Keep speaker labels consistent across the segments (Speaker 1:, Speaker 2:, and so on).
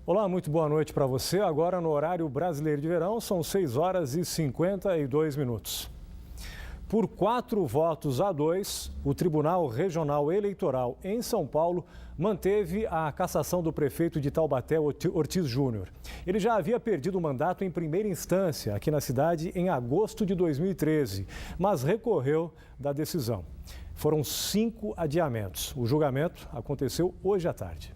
Speaker 1: Olá, muito boa noite para você. Agora no horário brasileiro de verão, são 6 horas e 52 minutos. Por 4 votos a 2, o Tribunal Regional Eleitoral em São Paulo manteve a cassação do prefeito de Taubaté, Ortiz Júnior. Ele já havia perdido o mandato em primeira instância aqui na cidade em agosto de 2013, mas recorreu da decisão. Foram 5 adiamentos. O julgamento aconteceu hoje à tarde.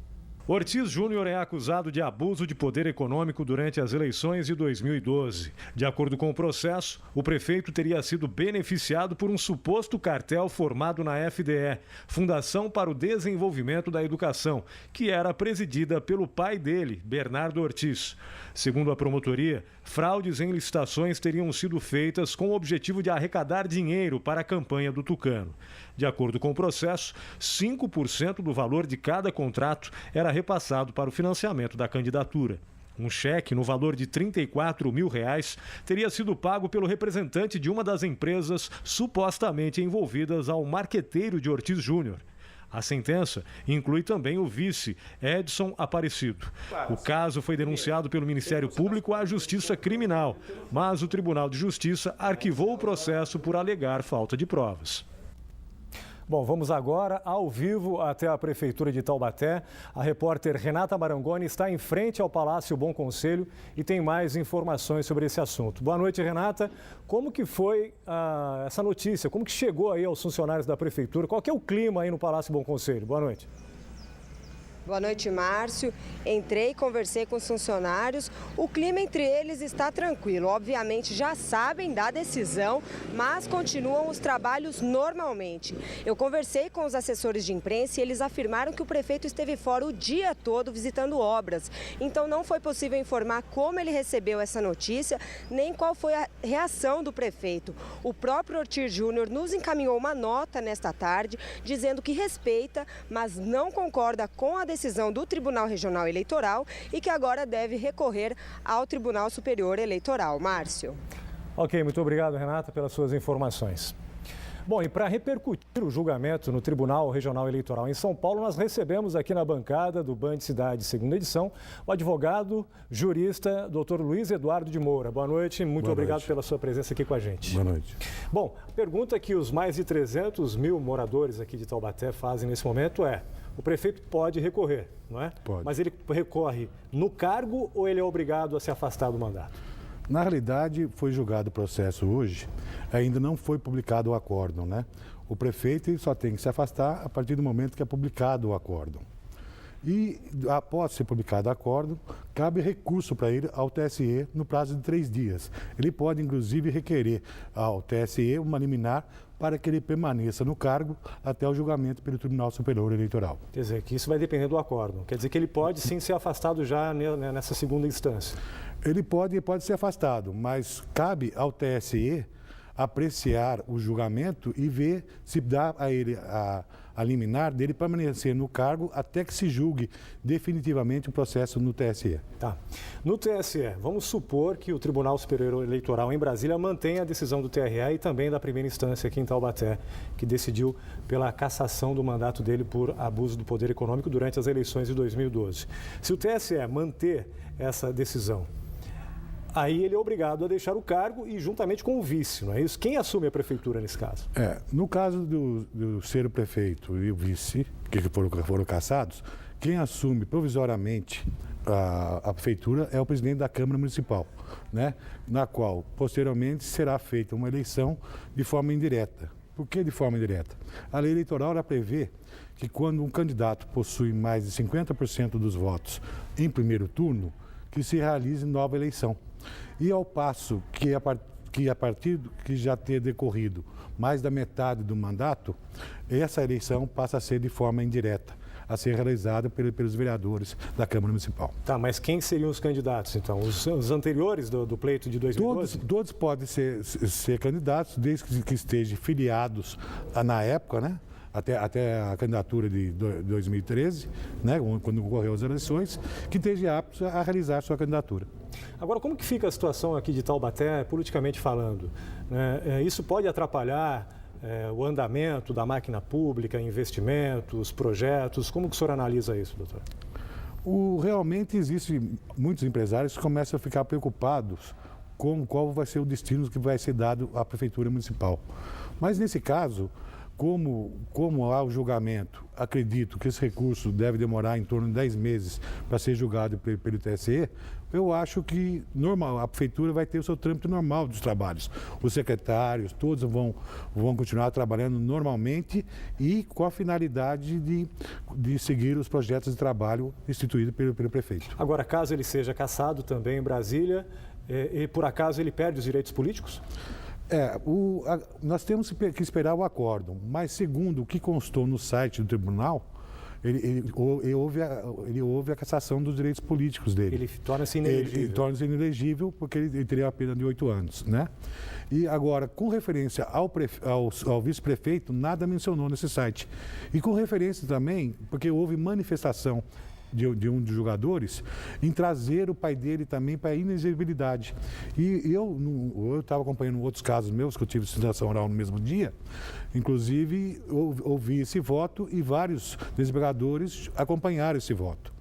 Speaker 1: Ortiz Júnior é acusado de abuso de poder econômico durante as eleições de 2012. De acordo com o processo, o prefeito teria sido beneficiado por um suposto cartel formado na FDE, Fundação para o Desenvolvimento da Educação, que era presidida pelo pai dele, Bernardo Ortiz. Segundo a promotoria, fraudes em licitações teriam sido feitas com o objetivo de arrecadar dinheiro para a campanha do Tucano. De acordo com o processo, 5% do valor de cada contrato era repassado para o financiamento da candidatura. Um cheque no valor de R$34 mil teria sido pago pelo representante de uma das empresas supostamente envolvidas ao marqueteiro de Ortiz Júnior. A sentença inclui também o vice, Edson Aparecido. O caso foi denunciado pelo Ministério Público à Justiça Criminal, mas o Tribunal de Justiça arquivou o processo por alegar falta de provas. Bom, vamos agora ao vivo até a Prefeitura de Taubaté. A repórter Renata Marangoni está em frente ao Palácio Bom Conselho e tem mais informações sobre esse assunto. Boa noite, Renata. Como que foi essa notícia? Como que chegou aí aos funcionários da Prefeitura? Qual que é o clima aí no Palácio Bom Conselho? Boa noite.
Speaker 2: Boa noite, Márcio. Entrei e conversei com os funcionários. O clima entre eles está tranquilo. Obviamente já sabem da decisão, mas continuam os trabalhos normalmente. Eu conversei com os assessores de imprensa e eles afirmaram que o prefeito esteve fora o dia todo visitando obras. Então não foi possível informar como ele recebeu essa notícia, nem qual foi a reação do prefeito. O próprio Ortiz Júnior nos encaminhou uma nota nesta tarde, dizendo que respeita, mas não concorda com a decisão do Tribunal Regional Eleitoral e que agora deve recorrer ao Tribunal Superior Eleitoral. Márcio.
Speaker 1: Ok, muito obrigado, Renata, pelas suas informações. Bom, e para repercutir o julgamento no Tribunal Regional Eleitoral em São Paulo, nós recebemos aqui na bancada do Band Cidade, segunda edição, o advogado, jurista, doutor Luiz Eduardo de Moura. Boa noite, muito obrigado pela sua presença aqui com a gente.
Speaker 3: Boa noite.
Speaker 1: Bom, a pergunta que os mais de 300 mil moradores aqui de Taubaté fazem nesse momento é: o prefeito pode recorrer, não é?
Speaker 3: Pode.
Speaker 1: Mas ele recorre no cargo ou ele é obrigado a se afastar do mandato?
Speaker 3: Na realidade, foi julgado o processo hoje, ainda não foi publicado o acórdão, né? O prefeito só tem que se afastar a partir do momento que é publicado o acórdão. E, após ser publicado o acórdão, cabe recurso para ele ao TSE no prazo de 3 dias. Ele pode, inclusive, requerer ao TSE uma liminar para que ele permaneça no cargo até o julgamento pelo Tribunal Superior Eleitoral.
Speaker 1: Quer dizer, que isso vai depender do acórdão. Quer dizer que ele pode sim ser afastado já nessa segunda instância.
Speaker 3: Ele pode ser afastado, mas cabe ao TSE apreciar o julgamento e ver se dá a ele a liminar dele permanecer no cargo até que se julgue definitivamente o processo no TSE.
Speaker 1: Tá. No TSE, vamos supor que o Tribunal Superior Eleitoral em Brasília mantenha a decisão do TRE e também da primeira instância aqui em Taubaté, que decidiu pela cassação do mandato dele por abuso do poder econômico durante as eleições de 2012. Se o TSE manter essa decisão, aí ele é obrigado a deixar o cargo e juntamente com o vice, não é isso? Quem assume a prefeitura nesse caso?
Speaker 3: No caso do ser o prefeito e o vice, que foram cassados, quem assume provisoriamente a prefeitura é o presidente da Câmara Municipal, né? Na qual, posteriormente, será feita uma eleição de forma indireta. Por que de forma indireta? A lei eleitoral ela prevê que quando um candidato possui mais de 50% dos votos em primeiro turno, que se realize nova eleição. E ao passo que a partir que já ter decorrido mais da metade do mandato, essa eleição passa a ser de forma indireta, a ser realizada pelos vereadores da Câmara Municipal.
Speaker 1: Tá, mas quem seriam os candidatos, então? Os anteriores do pleito de 2012?
Speaker 3: Todos podem ser candidatos, desde que estejam filiados na época, né? Até a candidatura de 2013, né, quando ocorreu as eleições, que esteja apto a realizar sua candidatura.
Speaker 1: Agora, como que fica a situação aqui de Taubaté, politicamente falando? Isso pode atrapalhar o andamento da máquina pública, investimentos, projetos? Como que o senhor analisa isso, doutor?
Speaker 3: Realmente existem muitos empresários que começam a ficar preocupados com qual vai ser o destino que vai ser dado à Prefeitura Municipal. Mas nesse caso, como há o julgamento, acredito que esse recurso deve demorar em torno de 10 meses para ser julgado pelo TSE, eu acho que a Prefeitura vai ter o seu trâmite normal dos trabalhos. Os secretários, todos vão continuar trabalhando normalmente e com a finalidade de seguir os projetos de trabalho instituídos pelo prefeito.
Speaker 1: Agora, caso ele seja cassado também em Brasília, e por acaso ele perde os direitos políticos? Nós temos que esperar o acórdão, mas segundo o que constou no site do tribunal, ele houve a cassação dos direitos políticos dele. Ele torna-se inelegível.
Speaker 3: Ele torna-se inelegível porque ele teria a pena de 8 anos, né? E agora, com referência ao vice-prefeito, nada mencionou nesse site. E com referência também, porque houve manifestação de um dos jogadores em trazer o pai dele também para a inexigibilidade. E eu estava acompanhando outros casos meus, que eu tive citação oral no mesmo dia, inclusive ouvi esse voto e vários desembargadores acompanharam esse voto.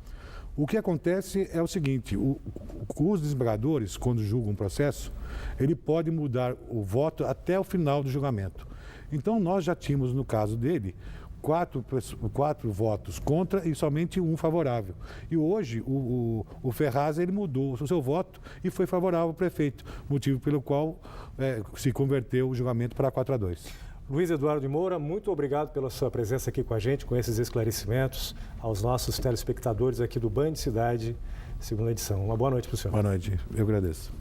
Speaker 3: O que acontece é o seguinte, os desembargadores, quando julgam um processo, ele pode mudar o voto até o final do julgamento. Então, nós já tínhamos, no caso dele, quatro votos contra e somente um favorável. E hoje o Ferraz ele mudou o seu voto e foi favorável ao prefeito, motivo pelo qual se converteu o julgamento para 4-2.
Speaker 1: Luiz Eduardo de Moura, muito obrigado pela sua presença aqui com a gente, com esses esclarecimentos, aos nossos telespectadores aqui do Band Cidade, segunda edição. Uma boa noite para o senhor.
Speaker 3: Boa noite, eu agradeço.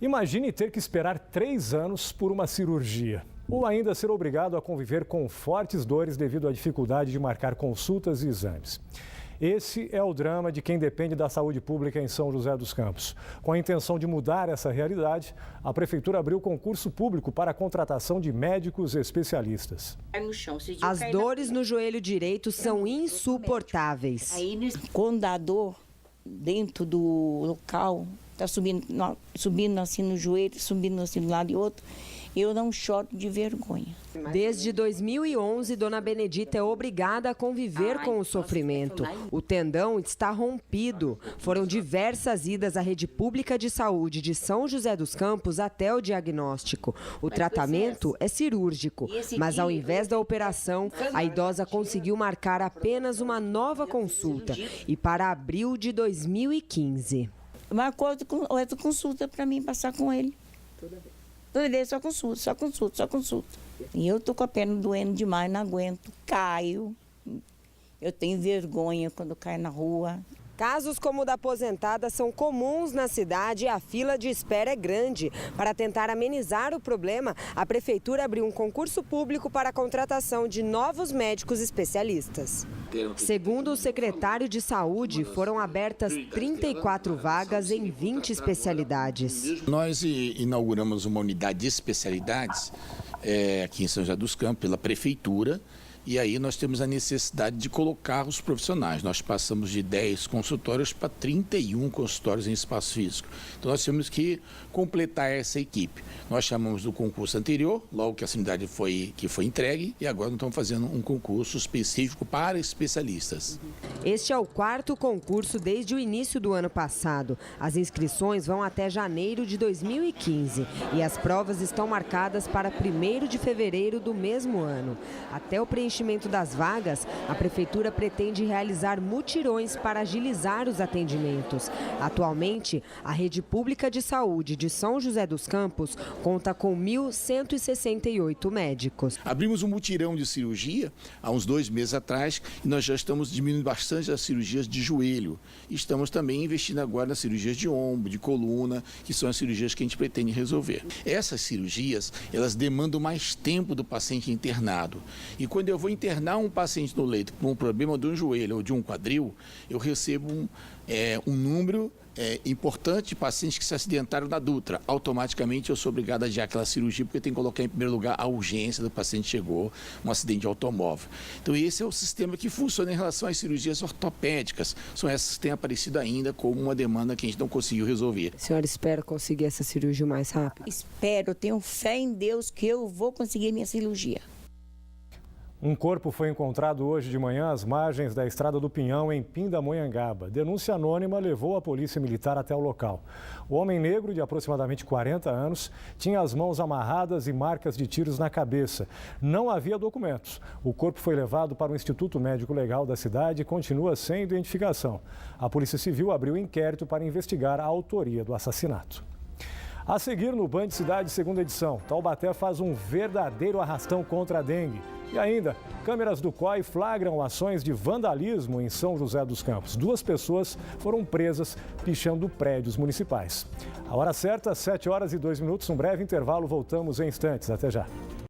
Speaker 1: Imagine ter que esperar 3 anos por uma cirurgia. Ou ainda ser obrigado a conviver com fortes dores devido à dificuldade de marcar consultas e exames. Esse é o drama de quem depende da saúde pública em São José dos Campos. Com a intenção de mudar essa realidade, a Prefeitura abriu concurso público para a contratação de médicos especialistas.
Speaker 2: As dores no joelho direito são insuportáveis.
Speaker 4: Quando dá dor dentro do local, está subindo assim no joelho, subindo assim de um lado e outro, eu não choro de vergonha.
Speaker 2: Desde 2011, Dona Benedita é obrigada a conviver com o sofrimento. O tendão está rompido. Foram diversas idas à rede pública de saúde de São José dos Campos até o diagnóstico. O tratamento é cirúrgico, mas ao invés da operação, a idosa conseguiu marcar apenas uma nova consulta e para abril de 2015.
Speaker 4: Marcou outra consulta para mim passar com ele. Toda vez só consulta. E eu tô com a perna doendo demais, não aguento. Caio. Eu tenho vergonha quando caio na rua.
Speaker 2: Casos como o da aposentada são comuns na cidade e a fila de espera é grande. Para tentar amenizar o problema, a Prefeitura abriu um concurso público para a contratação de novos médicos especialistas. Segundo o secretário de Saúde, foram abertas 34 vagas em 20 especialidades.
Speaker 5: Nós inauguramos uma unidade de especialidades aqui em São José dos Campos, pela Prefeitura. E aí nós temos a necessidade de colocar os profissionais. Nós passamos de 10 consultórios para 31 consultórios em espaço físico. Então nós temos que completar essa equipe. Nós chamamos do concurso anterior, logo que a unidade foi entregue, e agora nós estamos fazendo um concurso específico para especialistas.
Speaker 2: Este é o 4º concurso desde o início do ano passado. As inscrições vão até janeiro de 2015 e as provas estão marcadas para 1º de fevereiro do mesmo ano. Até o preenchimento das vagas, a Prefeitura pretende realizar mutirões para agilizar os atendimentos. Atualmente, a Rede Pública de Saúde de São José dos Campos conta com 1.168 médicos.
Speaker 5: Abrimos um mutirão de cirurgia há uns 2 meses atrás e nós já estamos diminuindo bastante as cirurgias de joelho. Estamos também investindo agora nas cirurgias de ombro, de coluna, que são as cirurgias que a gente pretende resolver. Essas cirurgias, elas demandam mais tempo do paciente internado. E quando eu vou internar um paciente no leito com um problema de um joelho ou de um quadril, eu recebo um número importante de pacientes que se acidentaram na Dutra. Automaticamente eu sou obrigado a adiar aquela cirurgia porque eu tenho que colocar em primeiro lugar a urgência do paciente chegou, um acidente de automóvel. Então esse é o sistema que funciona em relação às cirurgias ortopédicas. São essas que têm aparecido ainda como uma demanda que a gente não conseguiu resolver.
Speaker 2: A senhora espera conseguir essa cirurgia o mais rápido?
Speaker 4: Espero, eu tenho fé em Deus que eu vou conseguir minha cirurgia.
Speaker 1: Um corpo foi encontrado hoje de manhã às margens da Estrada do Pinhão, em Pindamonhangaba. Denúncia anônima levou a polícia militar até o local. O homem negro, de aproximadamente 40 anos, tinha as mãos amarradas e marcas de tiros na cabeça. Não havia documentos. O corpo foi levado para o Instituto Médico Legal da cidade e continua sem identificação. A Polícia Civil abriu inquérito para investigar a autoria do assassinato. A seguir no Band Cidade, segunda edição, Taubaté faz um verdadeiro arrastão contra a dengue. E ainda, câmeras do COI flagram ações de vandalismo em São José dos Campos. 2 pessoas foram presas pichando prédios municipais. A hora certa, 7 horas e 2 minutos, um breve intervalo, voltamos em instantes. Até já.